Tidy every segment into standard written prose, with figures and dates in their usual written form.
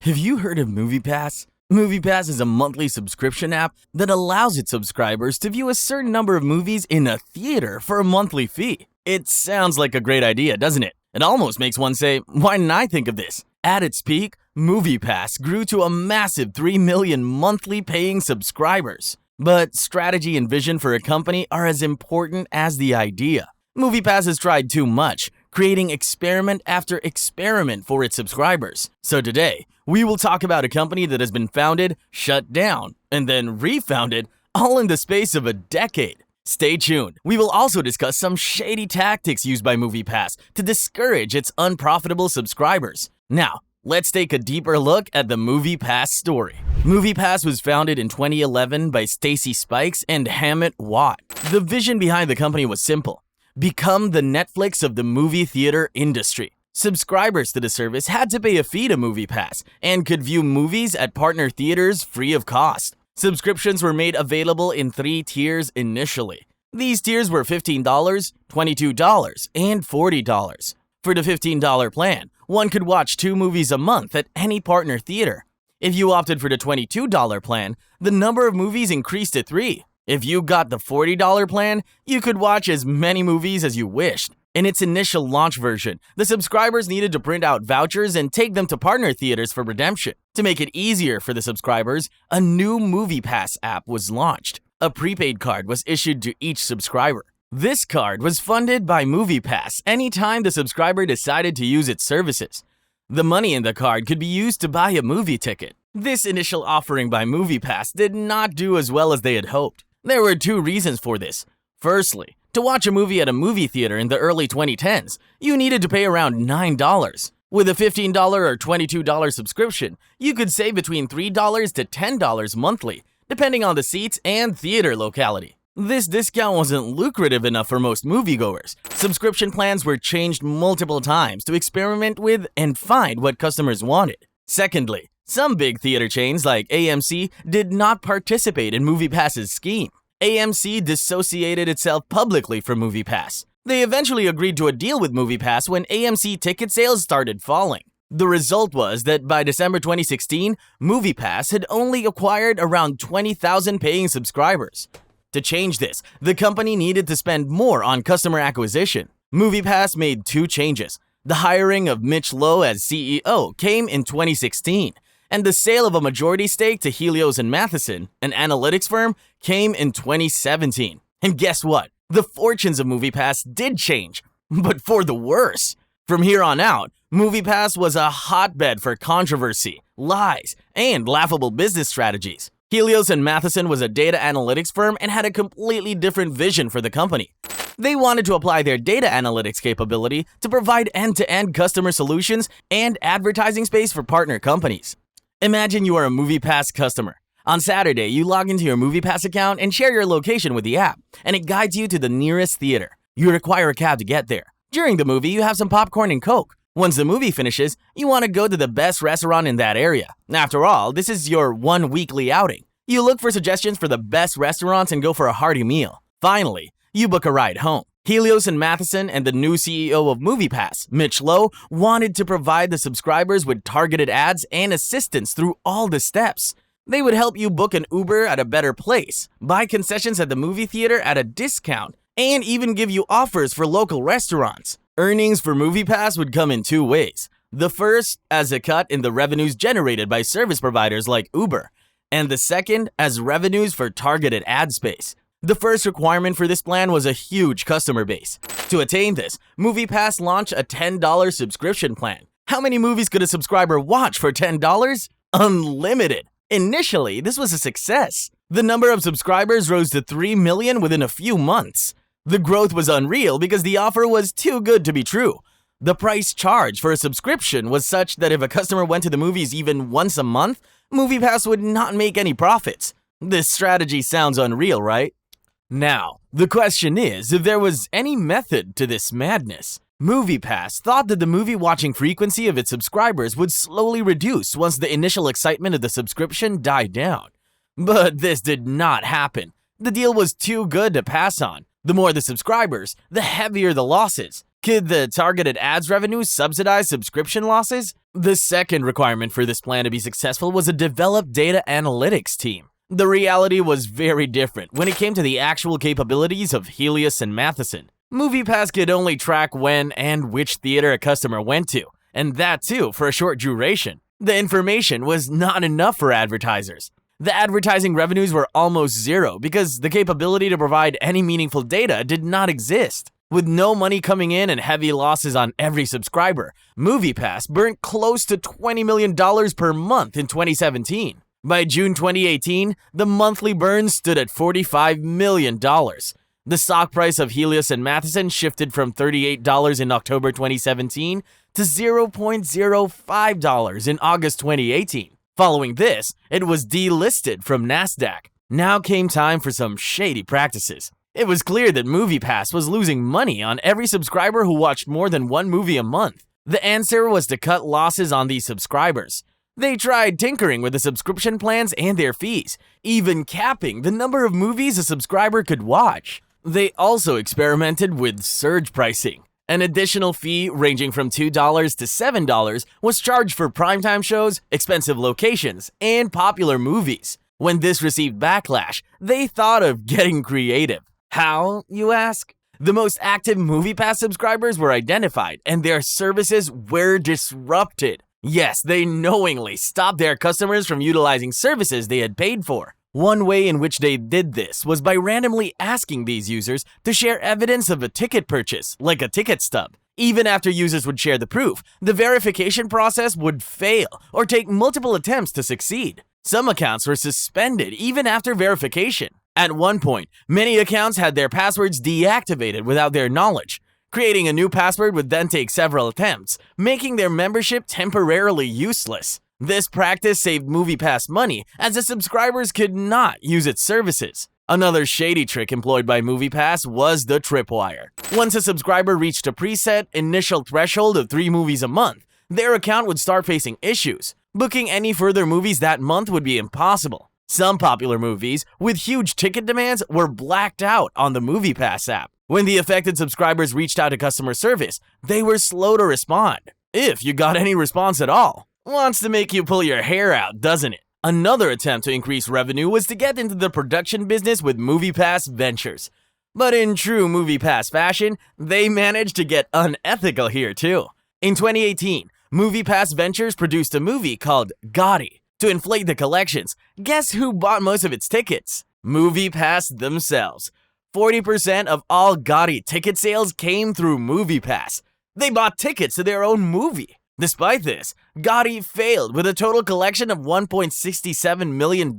Have you heard of Moviepass? Moviepass is a monthly subscription app that allows its subscribers to view a certain number of movies in a theater for a monthly fee. It sounds like a great idea, doesn't it? It almost makes one say, why didn't I think of this? At its peak, Moviepass grew to a massive 3 million monthly paying subscribers. But strategy and vision for a company are as important as the idea. Moviepass has tried too much, creating experiment after experiment for its subscribers. So today, we will talk about a company that has been founded, shut down, and then refounded, all in the space of a decade. Stay tuned. We will also discuss some shady tactics used by Moviepass to discourage its unprofitable subscribers. Now, let's take a deeper look at the Moviepass story. Moviepass was founded in 2011 by Stacy and Hamet. The vision behind the company was simple: become the Netflix of the movie theater industry. Subscribers to the service had to pay a fee to Moviepass and could view movies at partner theaters free of cost. Subscriptions were made available in 3 tiers initially. These tiers were $15, $22, and $40. For the $15 plan, one could watch 2 movies a month at any partner theater. If you opted for the $22 plan, the number of movies increased to 3. If you got the $40 plan, you could watch as many movies as you wished. In its initial launch version, the subscribers needed to print out vouchers and take them to partner theaters for redemption. To make it easier for the subscribers, a new Moviepass app was launched. A prepaid card was issued to each subscriber. This card was funded by Moviepass anytime the subscriber decided to use its services. The money in the card could be used to buy a movie ticket. This initial offering by Moviepass did not do as well as they had hoped. There were 2 reasons for this. Firstly, to watch a movie at a movie theater in the early 2010s, you needed to pay around $9. With a $15 or $22 subscription, you could save between $3 to $10 monthly, depending on the seats and theater locality. This discount wasn't lucrative enough for most moviegoers. Subscription plans were changed multiple times to experiment with and find what customers wanted. Secondly, some big theater chains like AMC did not participate in Moviepass's scheme. AMC dissociated itself publicly from Moviepass. They eventually agreed to a deal with Moviepass when AMC ticket sales started falling. The result was that by December 2016, Moviepass had only acquired around 20,000 paying subscribers. To change this, the company needed to spend more on customer acquisition. Moviepass made 2 changes. The hiring of Mitch Lowe as CEO came in 2016, and the sale of a majority stake to Helios and Matheson, an analytics firm, came in 2017. And guess what? The fortunes of Moviepass did change, but for the worse. From here on out, Moviepass was a hotbed for controversy, lies, and laughable business strategies. Helios and Matheson was a data analytics firm and had a completely different vision for the company. They wanted to apply their data analytics capability to provide end-to-end customer solutions and advertising space for partner companies. Imagine you are a Moviepass customer. On Saturday, you log into your Moviepass account and share your location with the app, and it guides you to the nearest theater. You require a cab to get there. During the movie, you have some popcorn and Coke. Once the movie finishes, you want to go to the best restaurant in that area. After all, this is your one weekly outing. You look for suggestions for the best restaurants and go for a hearty meal. Finally, you book a ride home. Helios and Matheson and the new CEO of Moviepass, Mitch Lowe, wanted to provide the subscribers with targeted ads and assistance through all the steps. They would help you book an Uber at a better place, buy concessions at the movie theater at a discount, and even give you offers for local restaurants. Earnings for Moviepass would come in 2 ways. The first, as a cut in the revenues generated by service providers like Uber, and the second, as revenues for targeted ad space. The first requirement for this plan was a huge customer base. To attain this, Moviepass launched a $10 subscription plan. How many movies could a subscriber watch for $10? Unlimited! Initially, this was a success. The number of subscribers rose to 3 million within a few months. The growth was unreal because the offer was too good to be true. The price charged for a subscription was such that if a customer went to the movies even once a month, Moviepass would not make any profits. This strategy sounds unreal, right? Now, the question is if there was any method to this madness. Moviepass thought that the movie-watching frequency of its subscribers would slowly reduce once the initial excitement of the subscription died down. But this did not happen. The deal was too good to pass on. The more the subscribers, the heavier the losses. Could the targeted ads revenue subsidize subscription losses? The second requirement for this plan to be successful was a developed data analytics team. The reality was very different when it came to the actual capabilities of Helios and Matheson. Moviepass could only track when and which theater a customer went to, and that too for a short duration. The information was not enough for advertisers. The advertising revenues were almost zero because the capability to provide any meaningful data did not exist. With no money coming in and heavy losses on every subscriber, Moviepass burnt close to $20 million per month in 2017. By June 2018, the monthly burn stood at $45 million. The stock price of Helios and Matheson shifted from $38 in October 2017 to $0.05 in August 2018. Following this, it was delisted from NASDAQ. Now came time for some shady practices. It was clear that Moviepass was losing money on every subscriber who watched more than one movie a month. The answer was to cut losses on these subscribers. They tried tinkering with the subscription plans and their fees, even capping the number of movies a subscriber could watch. They also experimented with surge pricing. An additional fee ranging from $2 to $7 was charged for primetime shows, expensive locations, and popular movies. When this received backlash, they thought of getting creative. How, you ask? The most active Moviepass subscribers were identified, and their services were disrupted. Yes, they knowingly stopped their customers from utilizing services they had paid for. One way in which they did this was by randomly asking these users to share evidence of a ticket purchase, like a ticket stub. Even after users would share the proof, the verification process would fail or take multiple attempts to succeed. Some accounts were suspended even after verification. At one point, many accounts had their passwords deactivated without their knowledge. Creating a new password would then take several attempts, making their membership temporarily useless. This practice saved Moviepass money as the subscribers could not use its services. Another shady trick employed by Moviepass was the tripwire. Once a subscriber reached a preset initial threshold of 3 movies a month, their account would start facing issues. Booking any further movies that month would be impossible. Some popular movies with huge ticket demands were blacked out on the Moviepass app. When the affected subscribers reached out to customer service, they were slow to respond, if you got any response at all. Wants to make you pull your hair out, doesn't it? Another attempt to increase revenue was to get into the production business with Moviepass Ventures. But in true Moviepass fashion, they managed to get unethical here too. In 2018, Moviepass Ventures produced a movie called Gotti. To inflate the collections, guess who bought most of its tickets? Moviepass themselves. 40% of all Gotti ticket sales came through Moviepass. They bought tickets to their own movie. Despite this, Gotti failed with a total collection of $1.67 million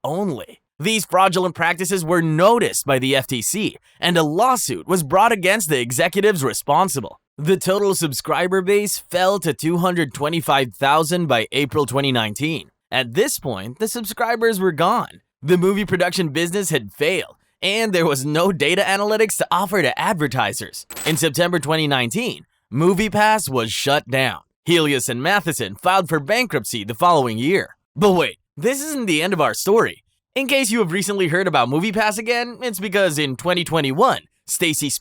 only. These fraudulent practices were noticed by the FTC, and a lawsuit was brought against the executives responsible. The total subscriber base fell to 225,000 by April 2019. At this point, the subscribers were gone. The movie production business had failed, and there was no data analytics to offer to advertisers. In September 2019, Moviepass was shut down. Helios and Matheson filed for bankruptcy the following year. But wait, this isn't the end of our story. In case you have recently heard about Moviepass again, it's because in 2021, Stacy,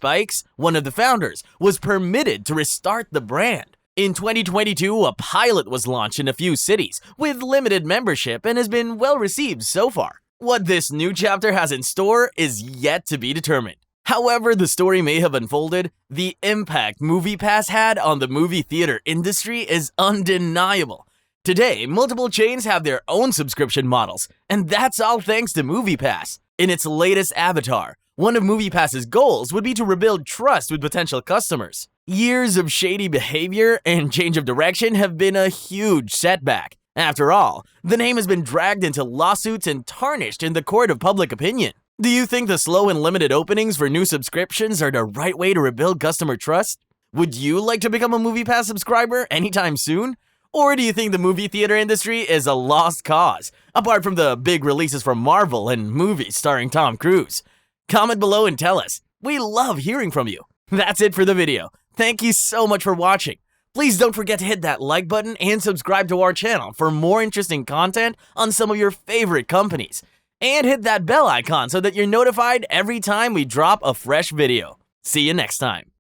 one of the founders, was permitted to restart the brand. In 2022, a pilot was launched in a few cities with limited membership and has been well received so far. What this new chapter has in store is yet to be determined. However the story may have unfolded, the impact Moviepass had on the movie theater industry is undeniable. Today, multiple chains have their own subscription models, and that's all thanks to Moviepass. In its latest avatar, one of Moviepass's goals would be to rebuild trust with potential customers. Years of shady behavior and change of direction have been a huge setback. After all, the name has been dragged into lawsuits and tarnished in the court of public opinion. Do you think the slow and limited openings for new subscriptions are the right way to rebuild customer trust? Would you like to become a Moviepass subscriber anytime soon? Or do you think the movie theater industry is a lost cause, apart from the big releases from Marvel and movies starring Tom Cruise? Comment below and tell us. We love hearing from you. That's it for the video. Thank you so much for watching. Please don't forget to hit that like button and subscribe to our channel for more interesting content on some of your favorite companies. And hit that bell icon so that you're notified every time we drop a fresh video. See you next time.